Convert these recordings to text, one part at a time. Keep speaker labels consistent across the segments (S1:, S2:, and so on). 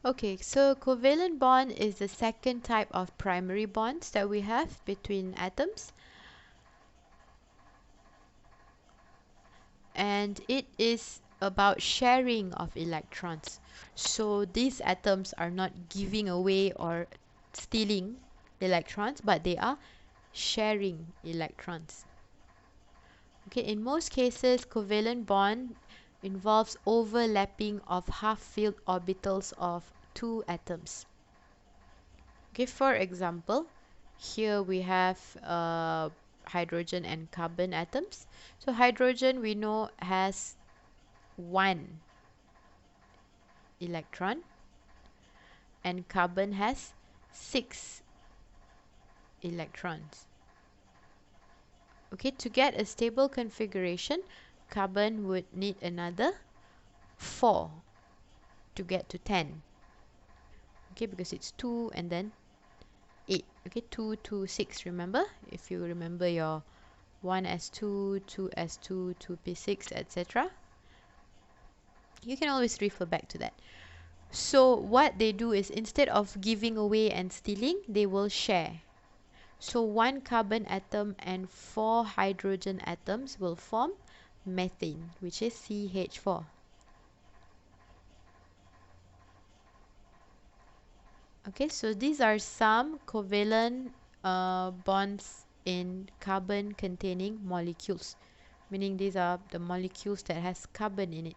S1: Okay, so covalent bond is the second type of primary bonds that we have between atoms, and it is about sharing of electrons. So these atoms are not giving away or stealing electrons, but they are sharing electrons. Okay, in most cases, covalent bond involves overlapping of half-filled orbitals of two atoms. Okay, for example, here we have hydrogen and carbon atoms. So hydrogen we know has one electron and carbon has 6 electrons. Okay, to get a stable configuration, carbon would need another 4 to get to 10. Okay, because it's 2 and then 8. Okay, 2 to 6, remember? If you remember your 1s2, 2s2, 2p6, etc. You can always refer back to that. So what they do is, instead of giving away and stealing, they will share. So 1 carbon atom and 4 hydrogen atoms will form methane, which is CH4. Okay, so these are some covalent bonds in carbon containing molecules, meaning these are the molecules that has carbon in it.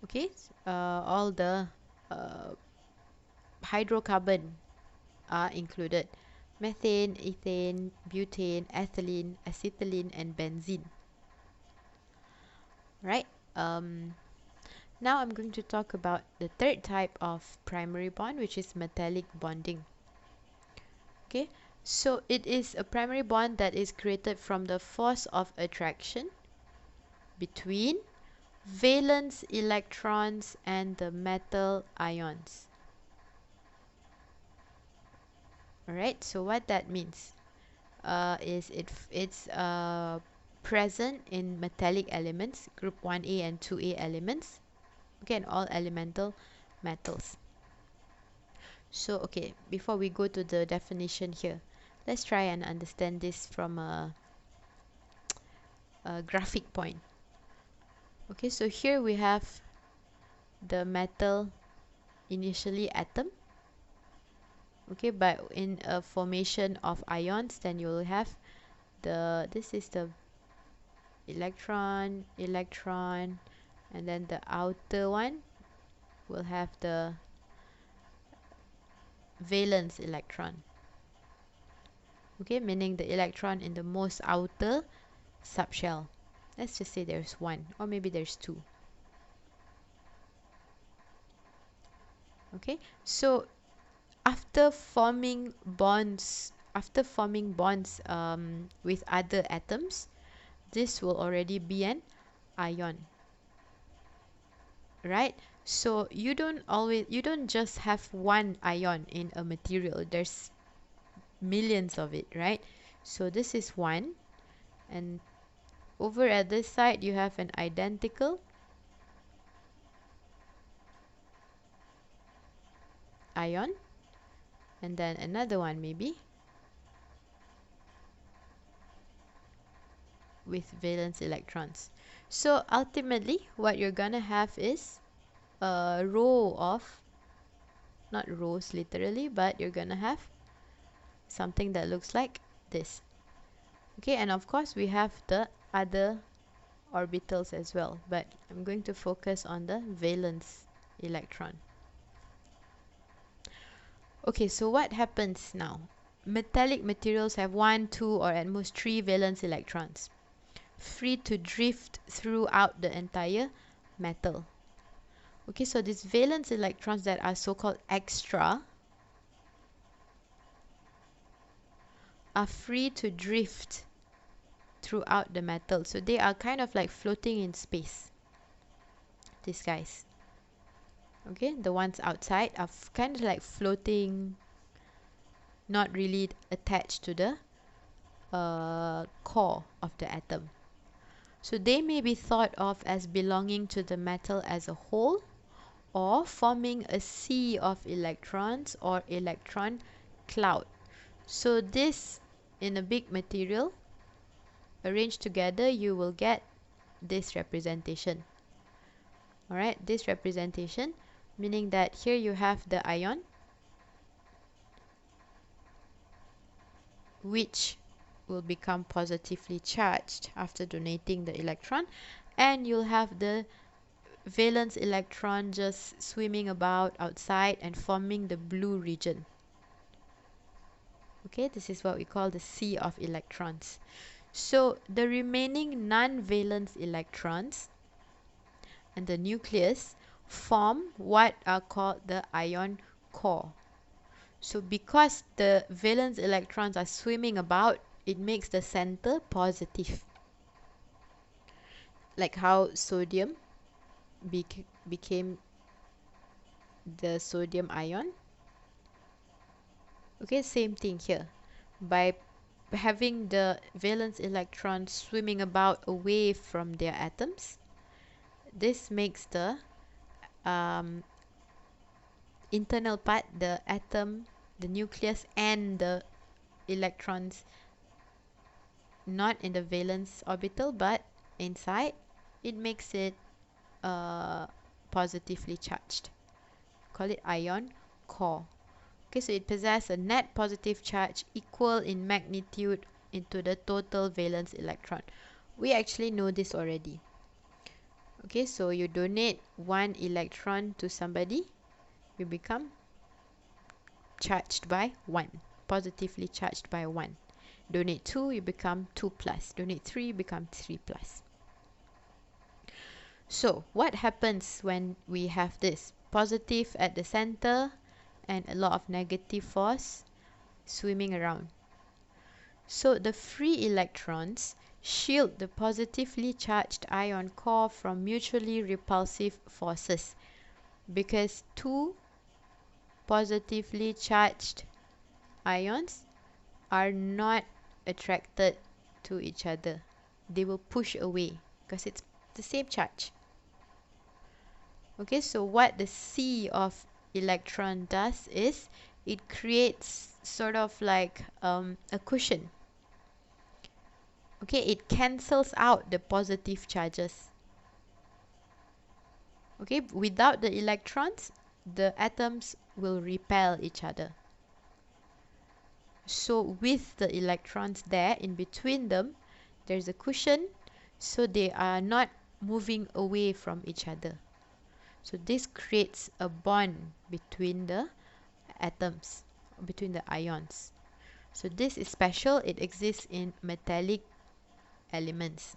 S1: Okay, all the hydrocarbon are included: methane, ethane, butane, ethylene, acetylene, and benzene. Right? Now I'm going to talk about the third type of primary bond, which is metallic bonding. Okay, so it is a primary bond that is created from the force of attraction between valence electrons and the metal ions. Alright, so what that means is it's present in metallic elements, group 1A and 2A elements, again all elemental metals. So okay, before we go to the definition here, let's try and understand this from a graphic point. Okay, so here we have the metal initially atom. Okay, but in a formation of ions, then you will have this is the electron, and then the outer one will have the valence electron. Okay, meaning the electron in the most outer subshell. Let's just say there's one, or maybe there's two. Okay, so after forming bonds with other atoms, this will already be an ion, right? So you don't just have one ion in a material. There's millions of it, right? So this is one, and over at this side you have an identical ion, and then another one maybe with valence electrons. So ultimately what you're gonna have is a row of, not rows literally, but you're gonna have something that looks like this. Okay, and of course we have the other orbitals as well, but I'm going to focus on the valence electron. Okay, so what happens now? Metallic materials have 1, 2, or at most 3 valence electrons, free to drift throughout the entire metal. Okay, so these valence electrons that are so-called extra are free to drift throughout the metal. So they are kind of like floating in space. These guys. Okay, the ones outside are kind of like floating, not really attached to the core of the atom. So they may be thought of as belonging to the metal as a whole, or forming a sea of electrons or electron cloud. So this, in a big material arranged together, you will get this representation. Alright, this representation, meaning that here you have the ion, which will become positively charged after donating the electron, and you'll have the valence electron just swimming about outside and forming the blue region. Okay, this is what we call the sea of electrons. So the remaining non-valence electrons and the nucleus form what are called the ion core. So because the valence electrons are swimming about, it makes the center positive. Like how sodium became the sodium ion. Okay, same thing here. By having the valence electrons swimming about away from their atoms, this makes the internal part, the atom, the nucleus, and the electrons not in the valence orbital but inside, it makes it positively charged. Call it ion core. Okay, so it possesses a net positive charge equal in magnitude into the total valence electron. We actually know this already. Okay, so you donate 1 electron to somebody, you become charged by 1, positively charged by 1. Donate 2, you become 2 plus. Donate 3, you become 3 plus. So what happens when we have this? Positive at the center and a lot of negative force swimming around. So the free electrons shield the positively charged ion core from mutually repulsive forces, because 2 positively charged ions are not attracted to each other. They will push away because it's the same charge. Okay, so what the sea of electron does is it creates sort of like a cushion. Okay, it cancels out the positive charges. Okay, without the electrons, the atoms will repel each other. So with the electrons there in between them, there's a cushion, so they are not moving away from each other. So this creates a bond between the atoms, between the ions. So this is special. It exists in metallic elements.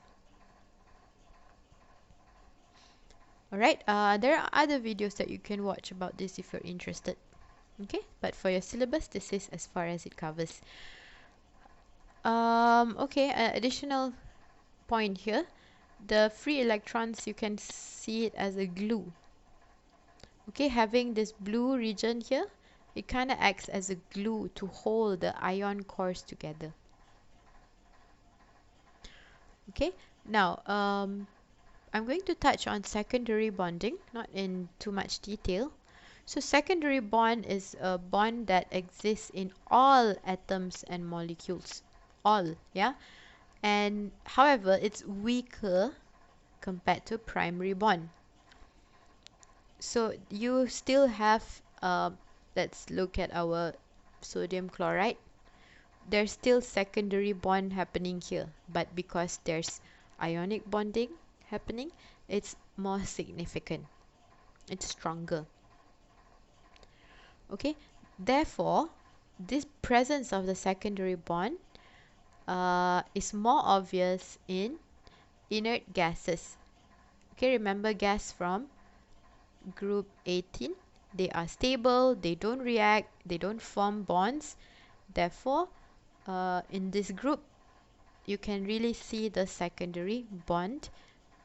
S1: Alright, there are other videos that you can watch about this if you're interested. Okay, but for your syllabus, this is as far as it covers. Okay, additional point here. The free electrons, you can see it as a glue. Okay, having this blue region here, it kind of acts as a glue to hold the ion cores together. Okay, now I'm going to touch on secondary bonding, not in too much detail. So secondary bond is a bond that exists in all atoms and molecules. All, yeah? And however, it's weaker compared to primary bond. So you still have, let's look at our sodium chloride. There's still secondary bond happening here, but because there's ionic bonding happening, it's more significant. It's stronger. Okay, therefore, this presence of the secondary bond is more obvious in inert gases. Okay, remember gas from group 18? They are stable, they don't react, they don't form bonds. Therefore, in this group, you can really see the secondary bond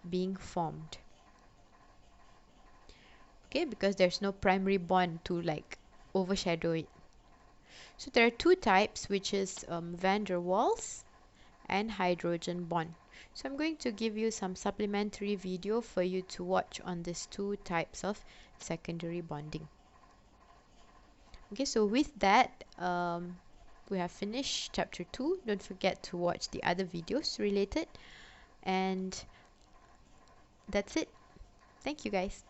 S1: being formed. Okay, because there's no primary bond to like overshadow it. So there are two types, which is van der Waals and hydrogen bond. So I'm going to give you some supplementary video for you to watch on these two types of secondary bonding. Okay, so with that, we have finished chapter 2. Don't forget to watch the other videos related. And that's it. Thank you guys.